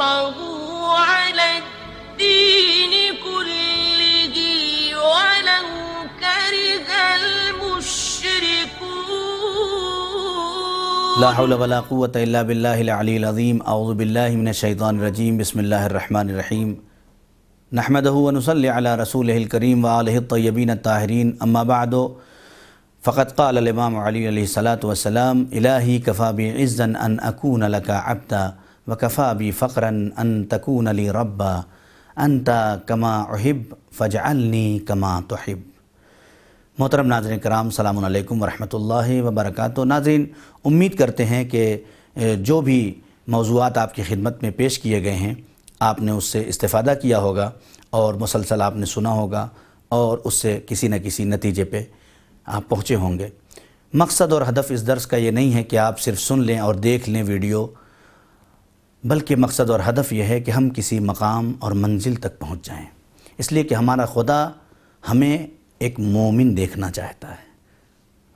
على الدين كله ولو كره المشركون لا حول ولا قوة إلا بالله العلي العظيم أعوذ بالله من الشيطان الرجيم بسم الله الرحمن الرحيم نحمده ونصلي على رسوله الكريم وآله الطيبين الطاهرين أما بعد فقد قال الإمام علي عليه الصلاة والسلام إلهي كفى بي عزا أن أكون لك عبدا وكفى بي فقرا أن تكون لي ربا أنت كما أحب فاجعلني كما تحب۔ محترم ناظرین کرام السلام علیکم ورحمۃ اللہ وبرکاتہ۔ ناظرین، امید کرتے ہیں کہ جو بھی موضوعات آپ کی خدمت میں پیش کیے گئے ہیں آپ نے اس سے استفادہ کیا ہوگا اور مسلسل آپ نے سنا ہوگا اور اس سے کسی نہ کسی نتیجے پہ آپ پہنچے ہوں گے۔ مقصد اور ہدف اس درس کا یہ نہیں ہے کہ آپ صرف سن لیں اور دیکھ لیں ویڈیو، بلکہ مقصد اور ہدف یہ ہے کہ ہم کسی مقام اور منزل تک پہنچ جائیں، اس لیے کہ ہمارا خدا ہمیں ایک مومن دیکھنا چاہتا ہے،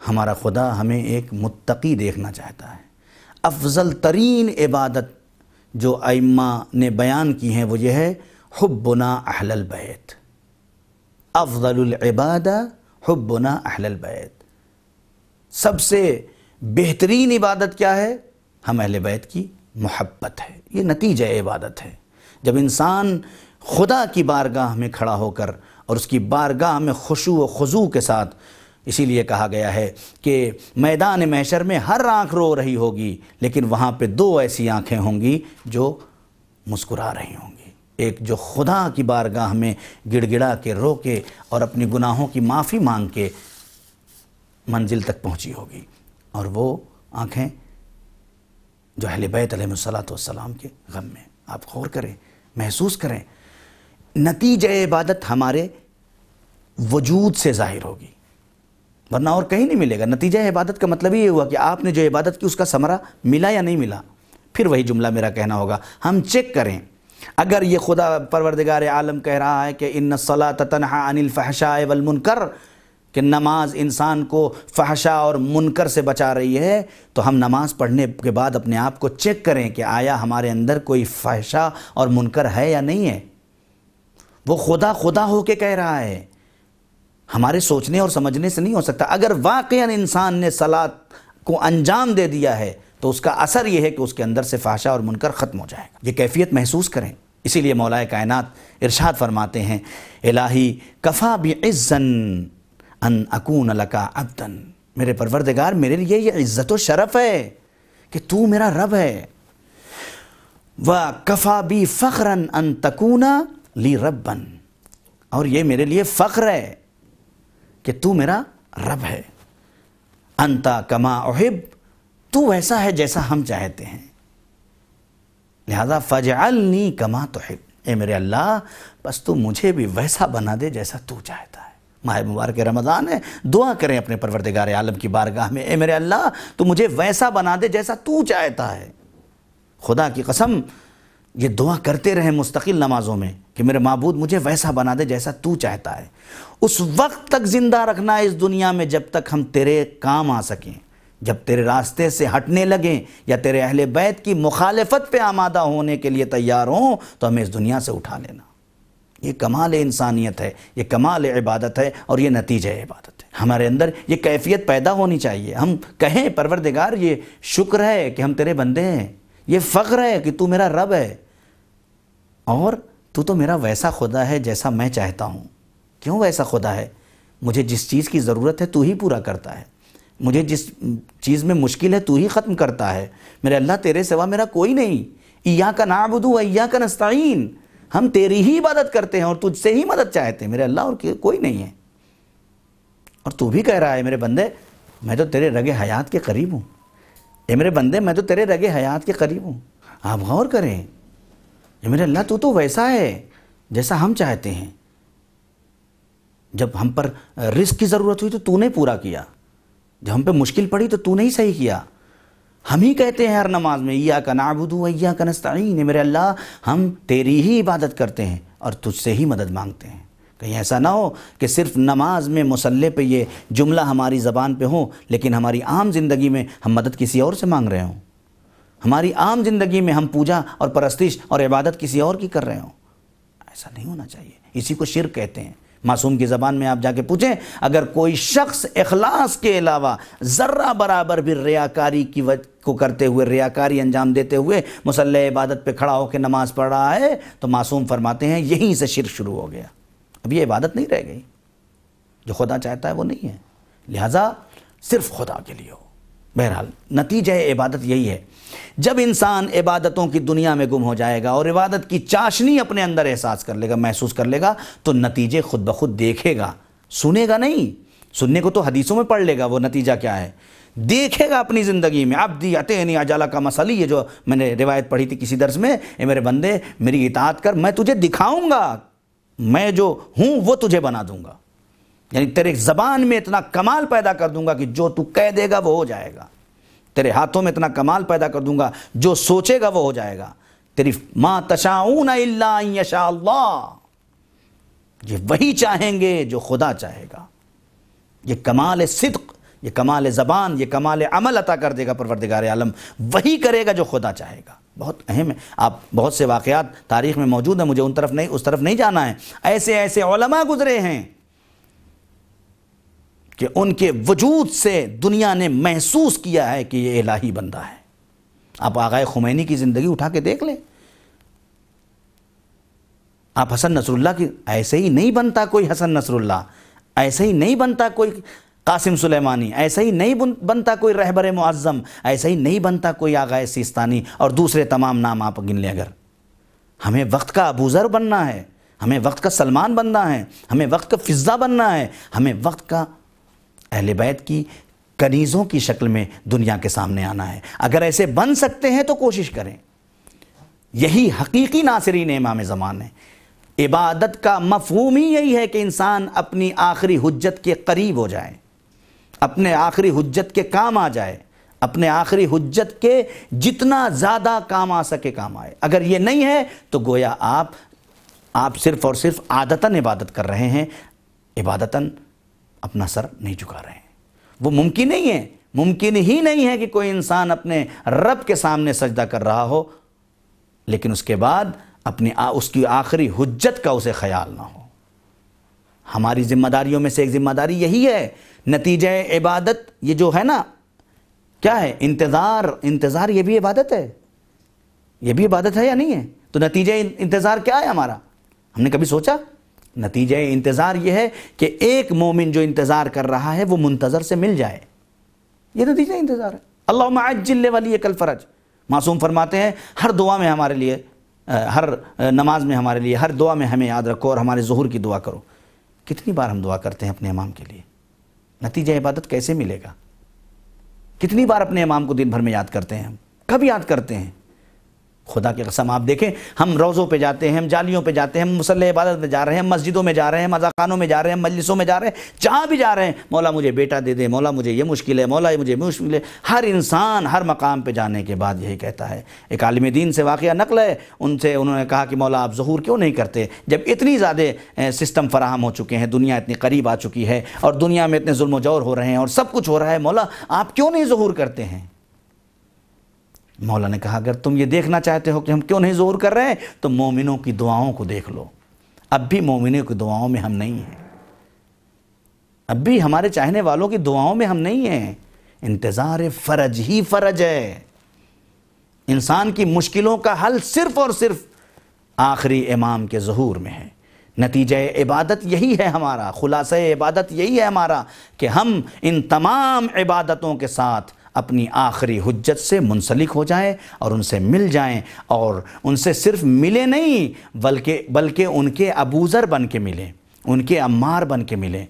ہمارا خدا ہمیں ایک متقی دیکھنا چاہتا ہے۔ افضل ترین عبادت جو ائمہ نے بیان کی ہیں وہ یہ ہے حبنا اہل البیت، افضل العبادہ حبنا اہل البیت۔ سب سے بہترین عبادت کیا ہے؟ ہم اہل بیت کی محبت ہے، یہ نتیجہ عبادت ہے۔ جب انسان خدا کی بارگاہ میں کھڑا ہو کر اور اس کی بارگاہ میں خشوع و خضوع کے ساتھ، اسی لیے کہا گیا ہے کہ میدان محشر میں ہر آنکھ رو رہی ہوگی لیکن وہاں پہ دو ایسی آنکھیں ہوں گی جو مسکرا رہی ہوں گی، ایک جو خدا کی بارگاہ میں گڑ گڑا کے رو کے اور اپنی گناہوں کی معافی مانگ کے منزل تک پہنچی ہوگی، اور وہ آنکھیں جو اہل بیت علیہ السلام کے غم میں۔ آپ غور کریں، محسوس کریں، نتیجہ عبادت ہمارے وجود سے ظاہر ہوگی ورنہ اور کہیں نہیں ملے گا۔ نتیجہ عبادت کا مطلب یہ ہوا کہ آپ نے جو عبادت کی اس کا ثمرہ ملا یا نہیں ملا۔ پھر وہی جملہ میرا کہنا ہوگا، ہم چیک کریں۔ اگر یہ خدا پروردگار عالم کہہ رہا ہے کہ ان الصلاۃ تنہی عن الفحشاء والمنکر، کہ نماز انسان کو فحشاء اور منکر سے بچا رہی ہے، تو ہم نماز پڑھنے کے بعد اپنے آپ کو چیک کریں کہ آیا ہمارے اندر کوئی فحشاء اور منکر ہے یا نہیں ہے۔ وہ خدا خدا ہو کے کہہ رہا ہے، ہمارے سوچنے اور سمجھنے سے نہیں ہو سکتا۔ اگر واقعاً انسان نے صلاۃ کو انجام دے دیا ہے تو اس کا اثر یہ ہے کہ اس کے اندر سے فحشاء اور منکر ختم ہو جائے گا۔ یہ کیفیت محسوس کریں۔ اسی لیے مولا کائنات ارشاد فرماتے ہیں، الہی کفا بعزا ان اکون لک عبدا، میرے پروردگار میرے لیے یہ عزت و شرف ہے کہ تو میرا رب ہے۔ وکفا بی فخرا ان تکون لی ربا، اور یہ میرے لیے فخر ہے کہ تو میرا رب ہے۔ انت کما احب، تو ویسا ہے جیسا ہم چاہتے ہیں، لہذا فاجعلنی کما تحب، اے میرے اللہ بس تو مجھے بھی ویسا بنا دے جیسا تو چاہتا ہے۔ ماہ مبارک رمضان ہے، دعا کریں اپنے پروردگار عالم کی بارگاہ میں، اے میرے اللہ تو مجھے ویسا بنا دے جیسا تو چاہتا ہے۔ خدا کی قسم یہ دعا کرتے رہیں مستقل نمازوں میں کہ میرے معبود مجھے ویسا بنا دے جیسا تو چاہتا ہے۔ اس وقت تک زندہ رکھنا ہے اس دنیا میں جب تک ہم تیرے کام آ سکیں، جب تیرے راستے سے ہٹنے لگیں یا تیرے اہل بیت کی مخالفت پہ آمادہ ہونے کے لیے تیار ہوں تو ہمیں اس دنیا سے اٹھا لینا۔ یہ کمال انسانیت ہے، یہ کمال عبادت ہے اور یہ نتیجہ عبادت ہے۔ ہمارے اندر یہ کیفیت پیدا ہونی چاہیے، ہم کہیں پروردگار یہ شکر ہے کہ ہم تیرے بندے ہیں، یہ فخر ہے کہ تو میرا رب ہے، اور تو میرا ویسا خدا ہے جیسا میں چاہتا ہوں۔ کیوں ویسا خدا ہے؟ مجھے جس چیز کی ضرورت ہے تو ہی پورا کرتا ہے، مجھے جس چیز میں مشکل ہے تو ہی ختم کرتا ہے۔ میرے اللہ تیرے سوا میرا کوئی نہیں، ایاک نعبد و ایاک نستعین، ہم تیری ہی عبادت کرتے ہیں اور تجھ سے ہی مدد چاہتے ہیں، میرے اللہ اور کوئی نہیں ہے۔ اور تو بھی کہہ رہا ہے میرے بندے میں تو تیرے رگ حیات کے قریب ہوں، اے میرے بندے میں تو تیرے رگ حیات کے قریب ہوں۔ آپ غور کریں، یہ میرے اللہ تو ویسا ہے جیسا ہم چاہتے ہیں۔ جب ہم پر رزق کی ضرورت ہوئی تو تو نے پورا کیا، جب ہم پہ مشکل پڑی تو تو نے ہی صحیح کیا۔ ہم ہی کہتے ہیں ہر نماز میں ایاک نعبد و ایاک نستعین، میرے اللہ ہم تیری ہی عبادت کرتے ہیں اور تجھ سے ہی مدد مانگتے ہیں۔ کہیں ایسا نہ ہو کہ صرف نماز میں مصلی پہ یہ جملہ ہماری زبان پہ ہو لیکن ہماری عام زندگی میں ہم مدد کسی اور سے مانگ رہے ہوں۔ ہماری عام زندگی میں ہم پوجا اور پرستش اور عبادت کسی اور کی کر رہے ہوں. ایسا نہیں ہونا چاہیے. اسی کو شرک کہتے ہیں. معصوم کی زبان میں آپ جا کے پوچھیں، اگر کوئی شخص اخلاص کے علاوہ ذرہ برابر بھی ریاکاری کو کرتے ہوئے، ریاکاری انجام دیتے ہوئے مصلی عبادت پہ کھڑا ہو کے نماز پڑھ رہا ہے تو معصوم فرماتے ہیں یہیں سے شرک شروع ہو گیا. اب یہ عبادت نہیں رہ گئی. جو خدا چاہتا ہے وہ نہیں ہے. لہٰذا صرف خدا کے لیے ہو. بہرحال نتیجہ عبادت یہی ہے. جب انسان عبادتوں کی دنیا میں گم ہو جائے گا اور عبادت کی چاشنی اپنے اندر احساس کر لے گا، محسوس کر لے گا، تو نتیجے خود بخود دیکھے گا. سنے گا نہیں، سننے کو تو حدیثوں میں پڑھ لے گا وہ نتیجہ کیا ہے، دیکھے گا اپنی زندگی میں. عبدی اتینی اجالا کا مسئلہ، یہ جو میں نے روایت پڑھی تھی کسی درس میں، اے میرے بندے میری اطاعت کر، میں تجھے دکھاؤں گا، میں جو ہوں وہ تجھے بنا دوں گا. یعنی تیرے زبان میں اتنا کمال پیدا کر دوں گا کہ جو تو کہہ دے گا وہ ہو جائے گا. تیرے ہاتھوں میں اتنا کمال پیدا کر دوں گا جو سوچے گا وہ ہو جائے گا. تیری ما تشاؤون الا ان یشاء اللہ، یہ وہی چاہیں گے جو خدا چاہے گا. یہ کمال صدق، یہ کمال زبان، یہ کمال عمل عطا کر دے گا پروردگار عالم. وہی کرے گا جو خدا چاہے گا. بہت اہم ہے. آپ بہت سے واقعات تاریخ میں موجود ہیں، مجھے اس طرف نہیں جانا ہے. ایسے ایسے علماء گزرے ہیں کہ ان کے وجود سے دنیا نے محسوس کیا ہے کہ یہ الہی بندہ ہے. آپ آغا خمینی کی زندگی اٹھا کے دیکھ لیں. آپ حسن نصر اللہ کی، ایسے ہی نہیں بنتا کوئی حسن نصر اللہ، ایسے ہی نہیں بنتا کوئی قاسم سلیمانی، ایسا ہی نہیں بنتا کوئی رہبر معظم، ایسا ہی نہیں بنتا کوئی آغا سیستانی اور دوسرے تمام نام آپ گن لیں. اگر ہمیں وقت کا ابوذر بننا ہے، ہمیں وقت کا سلمان بننا ہے، ہمیں وقت کا فضہ بننا ہے، ہمیں وقت کا اہل بیت کی کنیزوں کی شکل میں دنیا کے سامنے آنا ہے. اگر ایسے بن سکتے ہیں تو کوشش کریں. یہی حقیقی ناصرین امام زمان ہے. عبادت کا مفہوم ہی یہی ہے کہ انسان اپنی آخری حجت کے قریب ہو جائے، اپنے آخری حجت کے کام آ جائے، اپنے آخری حجت کے جتنا زیادہ کام آ سکے کام آئے. اگر یہ نہیں ہے تو گویا آپ صرف اور صرف عادتاً عبادت کر رہے ہیں، عبادتاً اپنا سر نہیں جھکا رہے ہیں. وہ ممکن نہیں ہے، ممکن ہی نہیں ہے کہ کوئی انسان اپنے رب کے سامنے سجدہ کر رہا ہو لیکن اس کے بعد اس کی آخری حجت کا اسے خیال نہ ہو. ہماری ذمہ داریوں میں سے ایک ذمہ داری یہی ہے. نتیجہ عبادت یہ جو ہے نا، کیا ہے؟ انتظار یہ بھی عبادت ہے. یہ بھی عبادت ہے یا نہیں ہے؟ تو نتیجہ انتظار کیا ہے ہمارا؟ ہم نے کبھی سوچا؟ نتیجہ انتظار یہ ہے کہ ایک مومن جو انتظار کر رہا ہے وہ منتظر سے مل جائے. یہ نتیجہ انتظار ہے. اللہم عجل لولیک الفرج. معصوم فرماتے ہیں ہر دعا میں ہمارے لیے، ہر نماز میں ہمارے لیے، ہر دعا میں ہمیں یاد رکھو اور ہمارے ظہور کی دعا کرو. کتنی بار ہم دعا کرتے ہیں اپنے امام کے لیے؟ نتیجہ عبادت کیسے ملے گا؟ کتنی بار اپنے امام کو دن بھر میں یاد کرتے ہیں؟ ہم کب یاد کرتے ہیں؟ خدا کی قسم آپ دیکھیں، ہم روزوں پہ جاتے ہیں، ہم جالیوں پہ جاتے ہیں، ہم مصلی عبادت میں جا رہے ہیں، مسجدوں میں جا رہے ہیں، مذاقانوں میں جا رہے ہیں، مجلسوں میں جا رہے ہیں، جہاں بھی جا رہے ہیں، مولا مجھے بیٹا دے دے، مولا مجھے یہ مشکل ہے، مولا مجھے مشکل ہے. ہر انسان ہر مقام پہ جانے کے بعد یہی کہتا ہے. ایک عالم دین سے واقعہ نقل ہے، انہوں نے کہا کہ مولا آپ ظہور کیوں نہیں کرتے جب اتنی زیادہ سسٹم فراہم ہو چکے ہیں، دنیا اتنی قریب آ چکی ہے اور دنیا میں اتنے ظلم و جور ہو رہے ہیں اور سب کچھ ہو رہا ہے، مولا آپ کیوں نہیں ظہور کرتے ہیں؟ مولا نے کہا اگر تم یہ دیکھنا چاہتے ہو کہ ہم کیوں نہیں ظہور کر رہے ہیں تو مومنوں کی دعاؤں کو دیکھ لو. اب بھی مومنوں کی دعاؤں میں ہم نہیں ہیں، اب بھی ہمارے چاہنے والوں کی دعاؤں میں ہم نہیں ہیں. انتظار فرج ہی فرج ہے. انسان کی مشکلوں کا حل صرف اور صرف آخری امام کے ظہور میں ہے. نتیجہ عبادت یہی ہے ہمارا، خلاصہ عبادت یہی ہے ہمارا کہ ہم ان تمام عبادتوں کے ساتھ اپنی آخری حجت سے منسلک ہو جائیں اور ان سے مل جائیں، اور ان سے صرف ملے نہیں بلکہ ان کے ابوذر بن کے ملیں، ان کے عمار بن کے ملیں.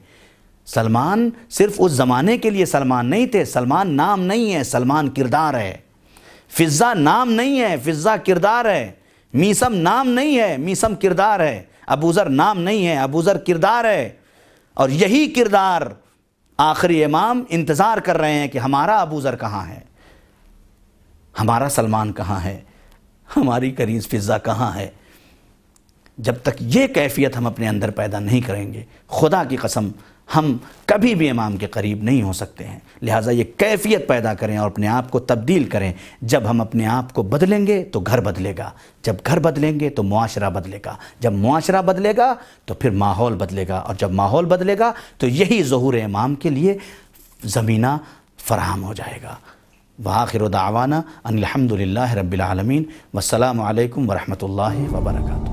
سلمان صرف اس زمانے کے لیے سلمان نہیں تھے. سلمان نام نہیں ہے، سلمان کردار ہے. فضہ نام نہیں ہے، فضہ کردار ہے. میسم نام نہیں ہے، میسم کردار ہے. ابوذر نام نہیں ہے، ابوذر کردار ہے. اور یہی کردار آخری امام انتظار کر رہے ہیں کہ ہمارا ابوذر کہاں ہے، ہمارا سلمان کہاں ہے، ہماری کنیز فضہ کہاں ہے. جب تک یہ کیفیت ہم اپنے اندر پیدا نہیں کریں گے، خدا کی قسم ہم کبھی بھی امام کے قریب نہیں ہو سکتے ہیں۔ لہٰذا یہ کیفیت پیدا کریں اور اپنے آپ کو تبدیل کریں۔ جب ہم اپنے آپ کو بدلیں گے تو گھر بدلے گا، جب گھر بدلیں گے تو معاشرہ بدلے گا، جب معاشرہ بدلے گا تو پھر ماحول بدلے گا، اور جب ماحول بدلے گا تو یہی ظہور امام کے لیے زمینہ فراہم ہو جائے گا۔ وآخر دعوانا ان الحمد للہ رب العالمین، والسلام علیکم ورحمۃ اللہ وبرکاتہ۔